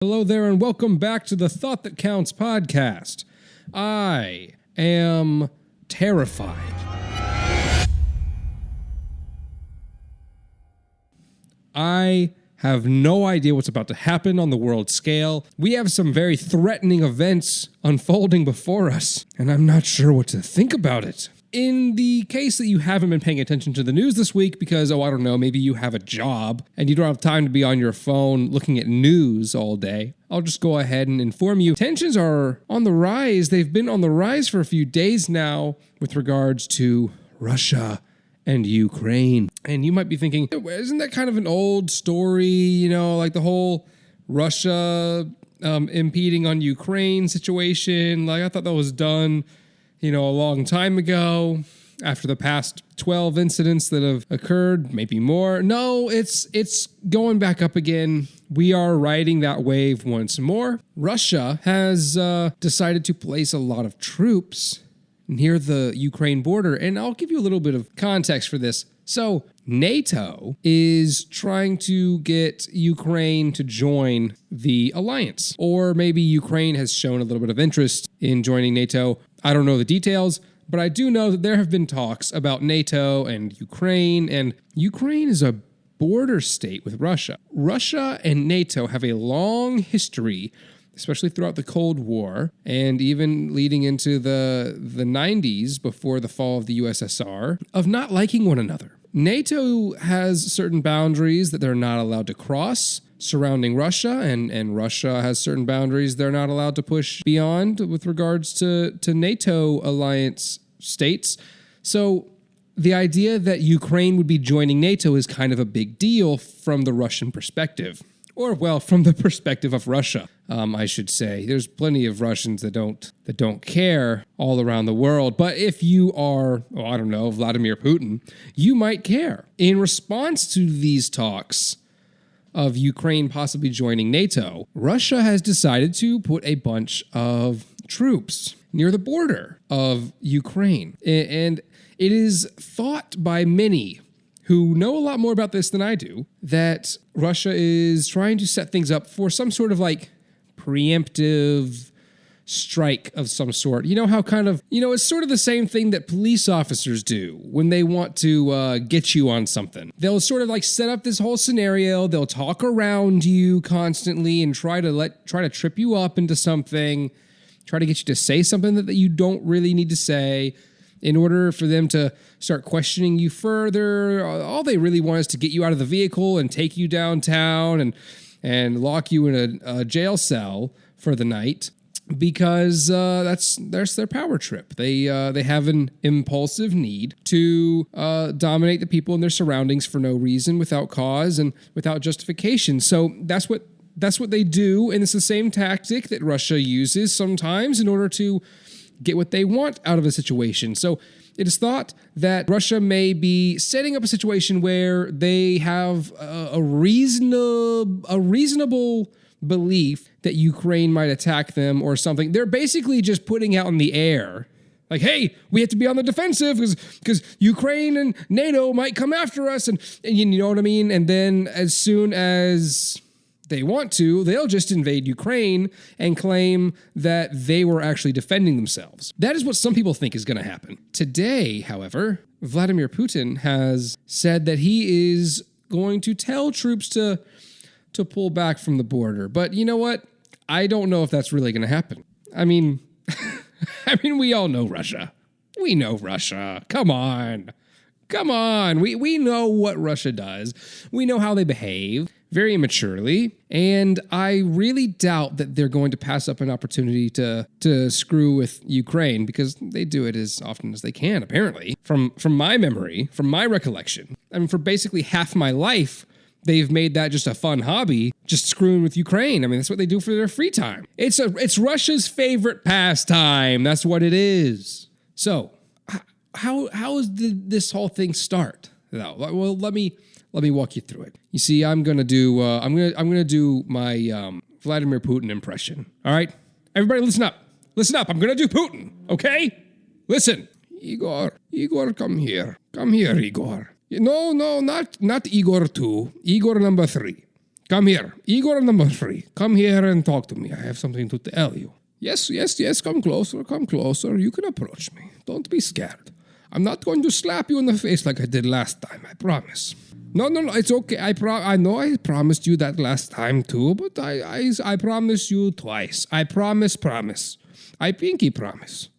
Hello there and welcome back to the Thought That Counts podcast. I am terrified. I have no idea what's about to happen on the world scale. We have some very threatening events unfolding before us, and I'm not sure what to think about it. In the case that you haven't been paying attention to the news this week because, I don't know, maybe you have a job and you don't have time to be on your phone looking at news all day, I'll just go ahead and inform you. Tensions are on the rise. They've been on the rise for a few days now with regards to Russia and Ukraine. And you might be thinking, isn't that kind of an old story, like the whole Russia impeding on Ukraine situation? Like, I thought that was done a long time ago, after the past 12 incidents that have occurred, maybe more. No, it's going back up again. We are riding that wave once more. Russia has decided to place a lot of troops near the Ukraine border, and I'll give you a little bit of context for this. So, NATO is trying to get Ukraine to join the alliance, or maybe Ukraine has shown a little bit of interest in joining NATO. I don't know the details, but I do know that there have been talks about NATO and Ukraine is a border state with Russia. Russia and NATO have a long history, especially throughout the Cold War, and even leading into the 90s before the fall of the USSR, of not liking one another. NATO has certain boundaries that they're not allowed to cross surrounding Russia, and Russia has certain boundaries they're not allowed to push beyond with regards to NATO alliance states. So the idea that Ukraine would be joining NATO is kind of a big deal from the Russian perspective. Or, from the perspective of Russia, I should say. There's plenty of Russians that don't care all around the world. But if you are, Vladimir Putin, you might care. In response to these talks of Ukraine possibly joining NATO, Russia has decided to put a bunch of troops near the border of Ukraine. And it is thought by many who know a lot more about this than I do, that Russia is trying to set things up for some sort of preemptive strike of some sort. How it's sort of the same thing that police officers do when they want to get you on something. They'll sort of set up this whole scenario. They'll talk around you constantly and try to trip you up into something, try to get you to say something that you don't really need to say, in order for them to start questioning you further. All they really want is to get you out of the vehicle and take you downtown and lock you in a jail cell for the night, because that's their power trip. They have an impulsive need to dominate the people in their surroundings for no reason, without cause, and without justification. So that's what they do, and it's the same tactic that Russia uses sometimes in order to get what they want out of a situation. So it is thought that Russia may be setting up a situation where they have a reasonable belief that Ukraine might attack them or something. They're basically just putting out in the air, like, hey, we have to be on the defensive because Ukraine and NATO might come after us, and you know what I mean? And then as soon as they want to, they'll just invade Ukraine and claim that they were actually defending themselves. That is what some people think is going to happen. Today, however, Vladimir Putin has said that he is going to tell troops to pull back from the border. But you know what? I don't know if that's really going to happen. I mean, we all know Russia. We know Russia. Come on. We know what Russia does. We know how they behave, very immaturely, and I really doubt that they're going to pass up an opportunity to screw with Ukraine, because they do it as often as they can, apparently. From my memory, from my recollection, for basically half my life, they've made that just a fun hobby, just screwing with Ukraine. That's what they do for their free time. It's Russia's favorite pastime. That's what it is. So, how did this whole thing start? Well, let me walk you through it. You see, I'm gonna do my Vladimir Putin impression. All right, everybody, listen up. I'm gonna do Putin. Okay, listen. Igor, come here, Igor. No, not Igor 2. Igor number 3. Come here. Igor number 3. Come here and talk to me. I have something to tell you. Yes. Come closer. You can approach me. Don't be scared. I'm not going to slap you in the face like I did last time. I promise. No, it's okay. I know I promised you that last time too, but I promise you twice. I promise. I pinky promise.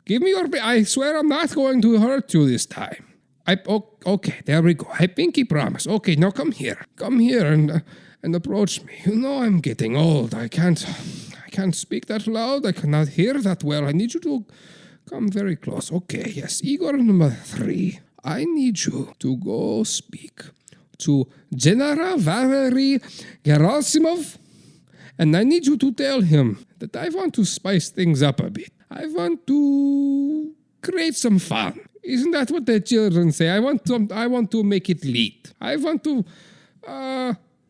Give me your... I swear I'm not going to hurt you this time. Okay, there we go. I pinky promise. Okay, now come here. Come here and approach me. You know I'm getting old. I can't speak that loud. I cannot hear that well. I need you to come very close. Okay, yes. Igor number 3. I need you to go speak to General Valery Gerasimov, and I need you to tell him that I want to spice things up a bit. I want to create some fun. Isn't that what the children say? I want to make it lit. I want to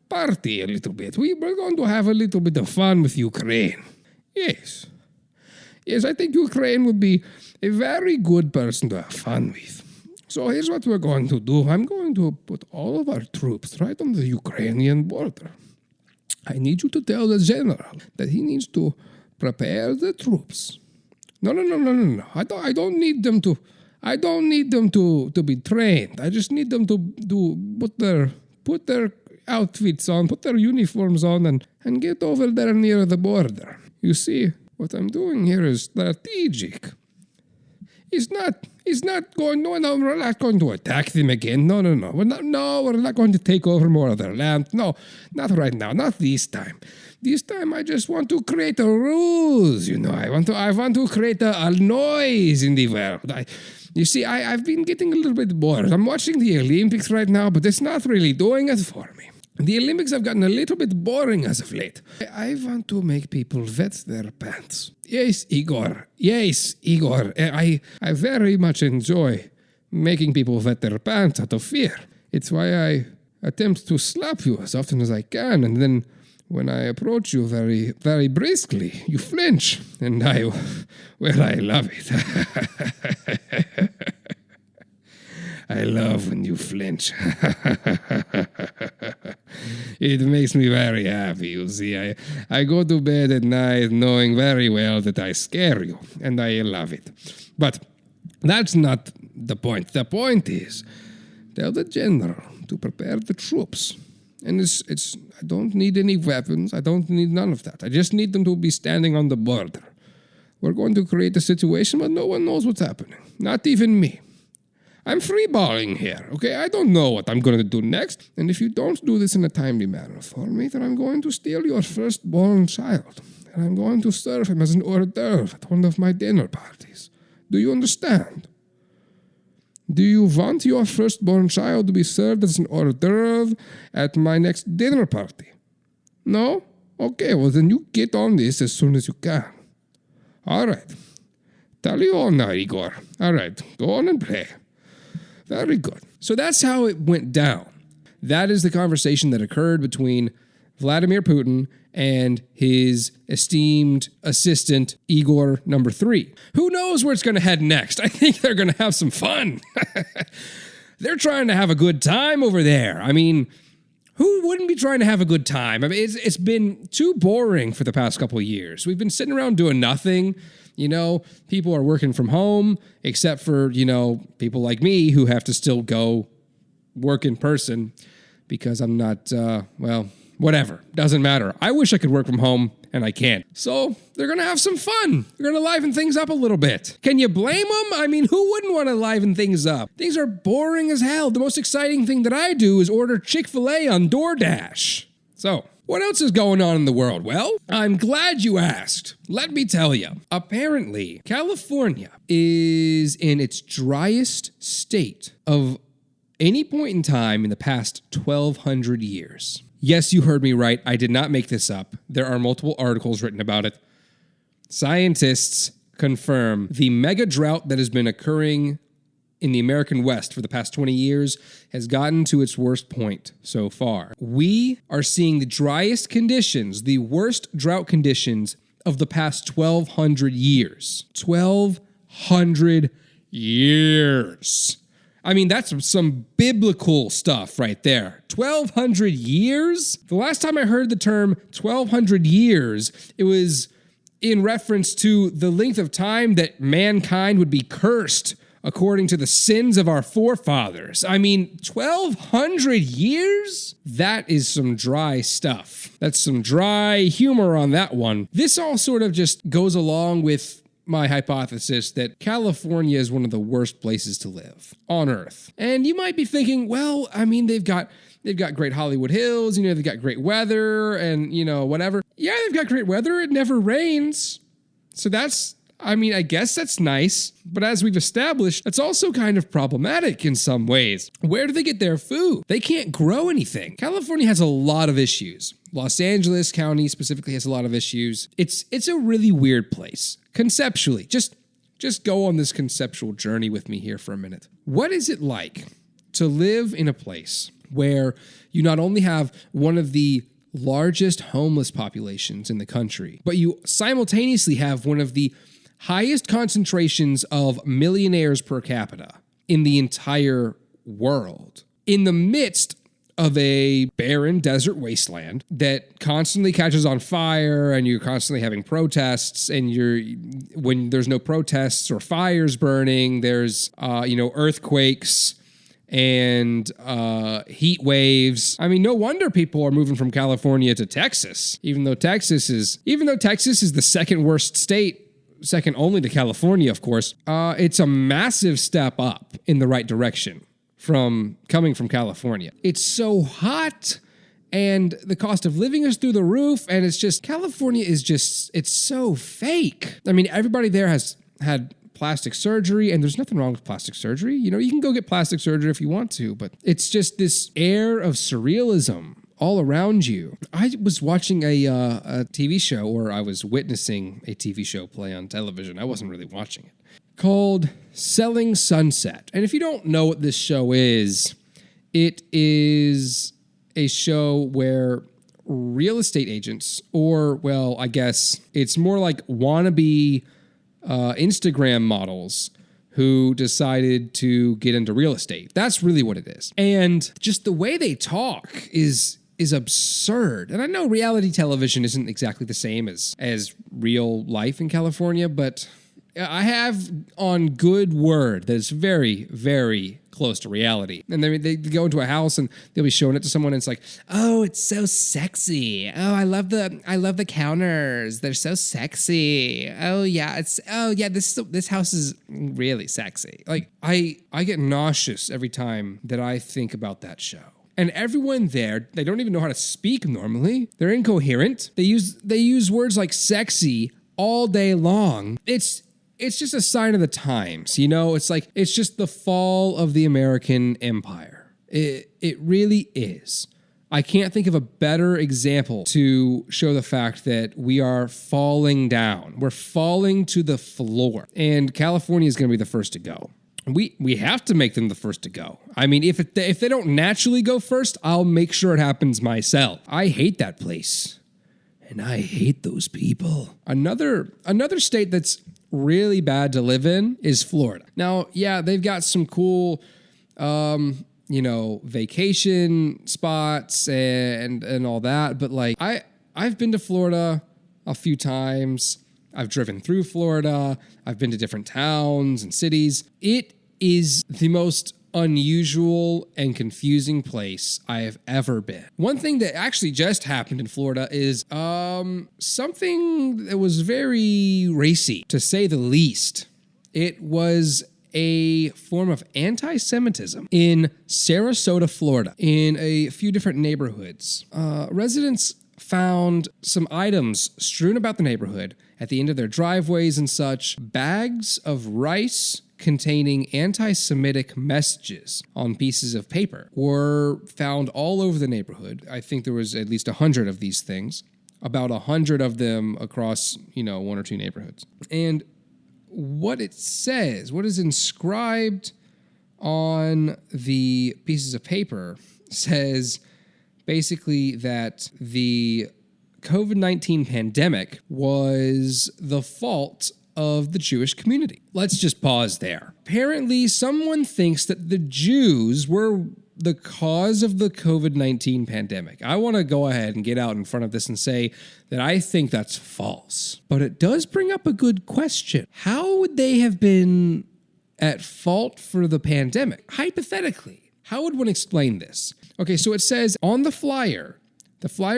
party a little bit. We're going to have a little bit of fun with Ukraine. Yes, I think Ukraine would be a very good person to have fun with. So here's what we're going to do. I'm going to put all of our troops right on the Ukrainian border. I need you to tell the general that he needs to prepare the troops. No. I don't need them to be trained. I just need them to put their outfits on, put their uniforms on, and get over there near the border. You see, what I'm doing here is strategic. We're not going to attack them again. No. We're not going to take over more of their land. No, not right now. Not this time. This time I just want to create a ruse, I want to create a noise in the world. I've been getting a little bit bored. I'm watching the Olympics right now, but it's not really doing it for me. The Olympics have gotten a little bit boring as of late. I want to make people wet their pants. Yes, Igor. I very much enjoy making people wet their pants out of fear. It's why I attempt to slap you as often as I can, and then when I approach you very, very briskly, you flinch, and I love it. I love when you flinch. It makes me very happy, you see. I go to bed at night knowing very well that I scare you, and I love it. But that's not the point. The point is, tell the general to prepare the troops. And I don't need any weapons. I don't need none of that. I just need them to be standing on the border. We're going to create a situation where no one knows what's happening. Not even me. I'm freeballing here, okay? I don't know what I'm going to do next. And if you don't do this in a timely manner for me, then I'm going to steal your firstborn child. And I'm going to serve him as an hors d'oeuvre at one of my dinner parties. Do you understand? Do you want your firstborn child to be served as an hors d'oeuvre at my next dinner party? No? Okay, well then you get on this as soon as you can. All right. Tally on now, Igor. All right, go on and play. Very good. So that's how it went down. That is the conversation that occurred between Vladimir Putin and his esteemed assistant, Igor number 3. Who knows where it's going to head next? I think they're going to have some fun. They're trying to have a good time over there. I mean, who wouldn't be trying to have a good time? I mean, it's been too boring for the past couple of years. We've been sitting around doing nothing. People are working from home, except for, people like me who have to still go work in person because I'm not, whatever. Doesn't matter. I wish I could work from home, and I can't. So they're going to have some fun. They're going to liven things up a little bit. Can you blame them? I mean, who wouldn't want to liven things up? Things are boring as hell. The most exciting thing that I do is order Chick-fil-A on DoorDash. So, what else is going on in the world? Well, I'm glad you asked. Let me tell you. Apparently, California is in its driest state of any point in time in the past 1,200 years. Yes, you heard me right. I did not make this up. There are multiple articles written about it. Scientists confirm the mega drought that has been occurring in the American West for the past 20 years has gotten to its worst point so far. We are seeing the driest conditions, the worst drought conditions of the past 1,200 years. 1,200 years. I mean, that's some biblical stuff right there. 1,200 years? The last time I heard the term 1,200 years, it was in reference to the length of time that mankind would be cursed according to the sins of our forefathers. I mean, 1,200 years? That is some dry stuff. That's some dry humor on that one. This all sort of just goes along with my hypothesis that California is one of the worst places to live on Earth. And you might be thinking, well, I mean, they've got great Hollywood Hills, they've got great weather and, whatever. Yeah, they've got great weather. It never rains. So I guess that's nice, but as we've established, that's also kind of problematic in some ways. Where do they get their food? They can't grow anything. California has a lot of issues. Los Angeles County specifically has a lot of issues. It's a really weird place. Conceptually, just go on this conceptual journey with me here for a minute. What is it like to live in a place where you not only have one of the largest homeless populations in the country, but you simultaneously have one of the highest concentrations of millionaires per capita in the entire world, in the midst of a barren desert wasteland that constantly catches on fire, and you're constantly having protests, and when there's no protests or fires burning, there's earthquakes and heat waves. I mean, no wonder people are moving from California to Texas, even though Texas is the second worst state, second only to California, of course. It's a massive step up in the right direction from coming from California. It's so hot, and the cost of living is through the roof, and California is it's so fake. I mean, everybody there has had plastic surgery, and there's nothing wrong with plastic surgery. You can go get plastic surgery if you want to, but it's just this air of surrealism all around you. I was watching a TV show, or I was witnessing a TV show play on television. I wasn't really watching it. Called Selling Sunset. And if you don't know what this show is, it is a show where real estate agents, or, well, I guess it's more like wannabe Instagram models who decided to get into real estate. That's really what it is. And just the way they talk is absurd. And I know reality television isn't exactly the same as real life in California, but I have on good word that it's very, very close to reality. And they go into a house and they'll be showing it to someone, and it's like, oh, it's so sexy. Oh, I love the counters. They're so sexy. Oh yeah, this house is really sexy. Like I get nauseous every time that I think about that show. And everyone there, they don't even know how to speak normally. They're incoherent. They use words like sexy all day long. It's just a sign of the times, it's just the fall of the American empire. It really is. I can't think of a better example to show the fact that we are falling down. We're falling to the floor. And California is going to be the first to go. We have to make them the first to go. I mean, if they don't naturally go first, I'll make sure it happens myself. I hate that place. And I hate those people. Another state that's really bad to live in is Florida. Now, yeah, they've got some cool, vacation spots and all that. But like, I've been to Florida a few times. I've driven through Florida. I've been to different towns and cities. It is the most unusual and confusing place I have ever been. One thing that actually just happened in Florida is something that was very racy, to say the least. It was a form of anti-Semitism in Sarasota, Florida, in a few different neighborhoods. Residents found some items strewn about the neighborhood at the end of their driveways and such. Bags of rice containing anti-Semitic messages on pieces of paper were found all over the neighborhood. I think there was at least 100 of these things, about 100 of them across, one or two neighborhoods. And what it says, what is inscribed on the pieces of paper, says basically that the COVID-19 pandemic was the fault of the Jewish community. Let's just pause there. Apparently, someone thinks that the Jews were the cause of the COVID-19 pandemic. I want to go ahead and get out in front of this and say that I think that's false. But it does bring up a good question. How would they have been at fault for the pandemic? Hypothetically, how would one explain this? Okay, so it says on the flyer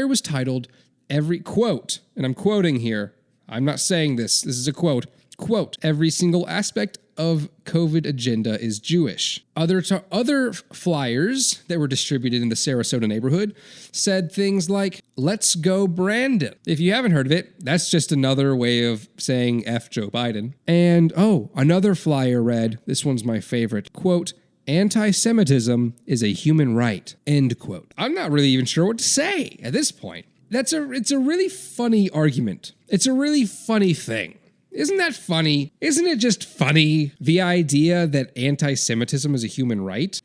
was titled, every quote, and I'm quoting here, I'm not saying this is a quote, every single aspect of COVID agenda is Jewish. Other flyers that were distributed in the Sarasota neighborhood said things like, let's go Brandon. If you haven't heard of it, that's just another way of saying F Joe Biden. And another flyer read, this one's my favorite, quote, anti-Semitism is a human right, end quote. I'm not really even sure what to say at this point. It's a really funny argument. It's a really funny thing. Isn't that funny? Isn't it just funny? The idea that anti-Semitism is a human right?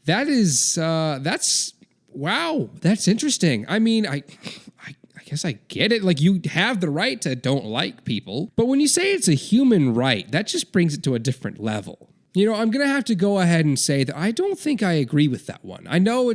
Wow, that's interesting. I mean, I guess I get it. Like, you have the right to don't like people. But when you say it's a human right, that just brings it to a different level. You know, I'm going to have to go ahead and say that I don't think I agree with that one. I know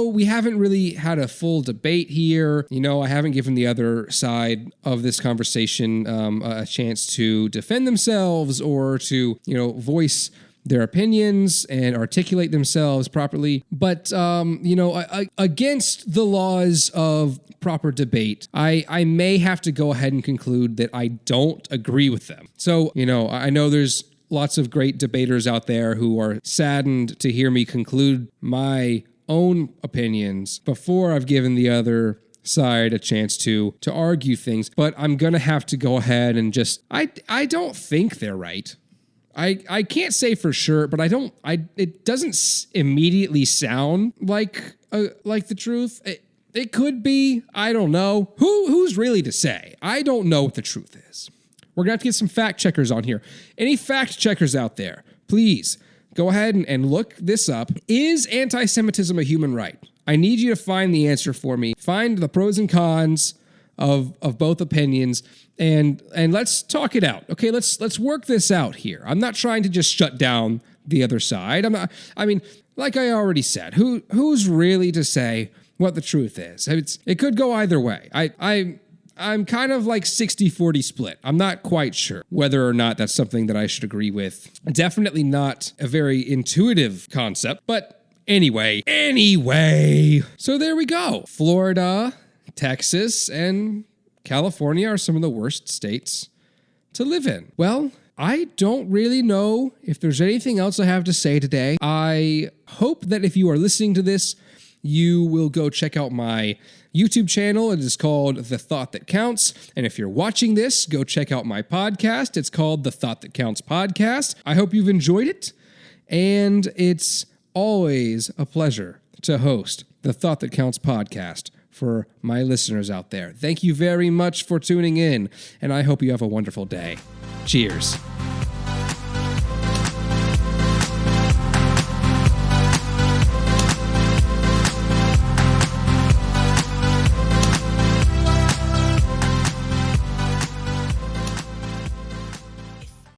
we haven't really had a full debate here. You know, I haven't given the other side of this conversation a chance to defend themselves or to, voice their opinions and articulate themselves properly. But, against the laws of proper debate, I may have to go ahead and conclude that I don't agree with them. So, I know there's lots of great debaters out there who are saddened to hear me conclude my own opinions before I've given the other side a chance to argue things. But I'm going to have to go ahead and just, I don't think they're right. I can't say for sure, but it doesn't immediately sound like the truth. It could be, I don't know. Who's really to say? I don't know what the truth is. We're going to have to get some fact checkers on here. Any fact checkers out there, please go ahead and look this up. Is anti-Semitism a human right? I need you to find the answer for me. Find the pros and cons of both opinions and let's talk it out. Okay, let's work this out here. I'm not trying to just shut down the other side. Like I already said, who's really to say what the truth is? It could go either way. I'm kind of like 60-40 split. I'm not quite sure whether or not that's something that I should agree with. Definitely not a very intuitive concept, but anyway. So there we go. Florida, Texas, and California are some of the worst states to live in. Well, I don't really know if there's anything else I have to say today. I hope that if you are listening to this, you will go check out my YouTube channel. It is called The Thought That Counts. And if you're watching this, go check out my podcast. It's called The Thought That Counts Podcast. I hope you've enjoyed it. And it's always a pleasure to host The Thought That Counts Podcast for my listeners out there. Thank you very much for tuning in, and I hope you have a wonderful day. Cheers.